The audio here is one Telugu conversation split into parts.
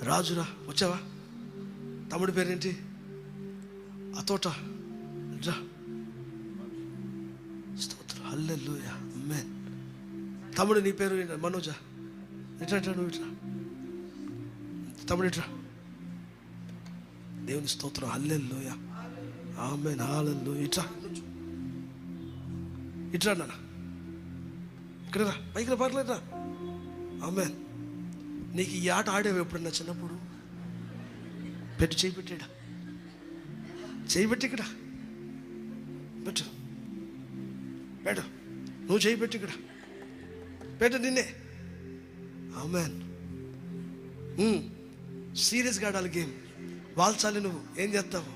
రాజురా, వచ్చావా? తమ్ముడి పేరేంటి? అతోట రా. స్తోత్రం, హల్లెలూయా, ఆమేన్. తమ్ముడు నీ పేరు మనోజా? ఇట్రా నువ్వు ఇట్రా తమ్ముడు, ఇట్రా. దేవుని స్తోత్రం, హల్లెలూయా, ఆమేన్, హల్లెలూయా. ఇట్రా నాన్న, ఇక్కడ రా, పైకి రా, పర్లేదురా. ఆమేన్. నీకు ఈ ఆట ఆడేవి ఎప్పుడన్నా చిన్నప్పుడు? పెట్టు, చేయి పెట్టాడా, చేయి పెట్టి ఇక్కడ పెట్టు, పెట్టు, నువ్వు చేయి పెట్టి ఇక్కడ పెట్టు, నిన్నే. ఆమేన్. సీరియస్గా ఆడాలి గేమ్, వాల్చాలి. నువ్వు ఏం చేస్తావు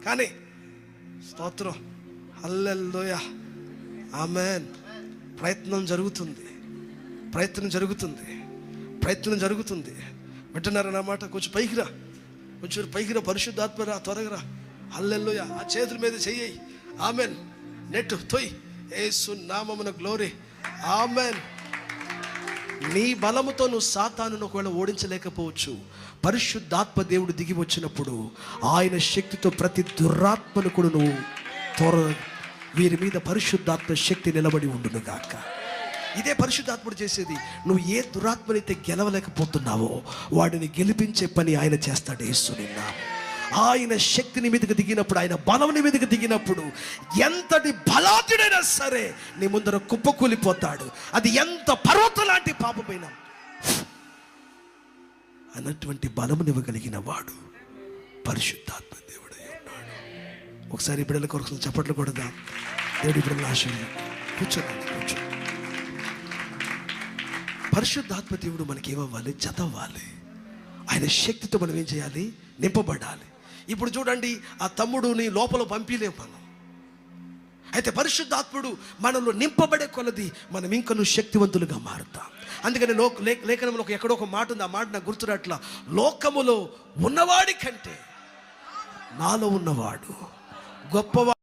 కానీ. స్తోత్రం, హల్లెలూయా, ఆమేన్. ప్రయత్నం జరుగుతుంది. వింటున్నారా నా మాట? కొంచెం పైకి రా, పరిశుద్ధాత్మ రా, త్వరగా రా. హల్లెలూయా. ఆ చేతుల మీద చెయ్యి. ఆమేన్. నెట్టు తొయ్, యేసు నామమున గ్లోరీ. ఆమేన్. నీ బలముతో నువ్వు సాతానును ఒకవేళ ఓడించలేకపోవచ్చు. పరిశుద్ధాత్మ దేవుడు దిగి వచ్చినప్పుడు ఆయన శక్తితో ప్రతి దురాత్మను కూడా నువ్వు వీరి మీద పరిశుద్ధాత్మ శక్తి నిలబడి ఉండును గాక. ఇదే పరిశుద్ధాత్ముడు చేసేది. నువ్వు ఏ దురాత్మనైతే గెలవలేకపోతున్నావో వాడిని గెలిపించే పని ఆయన చేస్తాడు. యేసు నిన్న ఆయన శక్తిని మీదకి దిగినప్పుడు, ఆయన బలంని మీదకి దిగినప్పుడు ఎంతటి బలాతుడైనా సరే నీ ముందర కుప్పకూలిపోతాడు. అది ఎంత పర్వతం లాంటి పాపమైనా అన్నటువంటి బలమునివ్వగలిగిన వాడు పరిశుద్ధాత్మ దేవుడై ఉన్నాడు. ఒకసారి బిడ్డల కొరకు చప్పట్లు కొడదాం. దేవుడి బిడ్డల ఆశీర్వాదం. కూర్చోండి. పరిశుద్ధాత్మ దేవుడు మనకి ఏమవ్వాలి? చదవాలి. ఆయన శక్తితో మనం ఏం చేయాలి? నింపబడాలి. ఇప్పుడు చూడండి, ఆ తమ్ముడుని లోపల పంపిలేం మనం. అయితే పరిశుద్ధాత్ముడు మనలో నింపబడే కొలది మనం ఇంకను శక్తివంతులుగా మారుతాం. అందుకని లేఖనంలో ఎక్కడో ఒక మాట ఉంది, ఆ మాట నాకు గుర్తున్నట్ల, లోకములో ఉన్నవాడి కంటే నాలో ఉన్నవాడు గొప్పవాడు.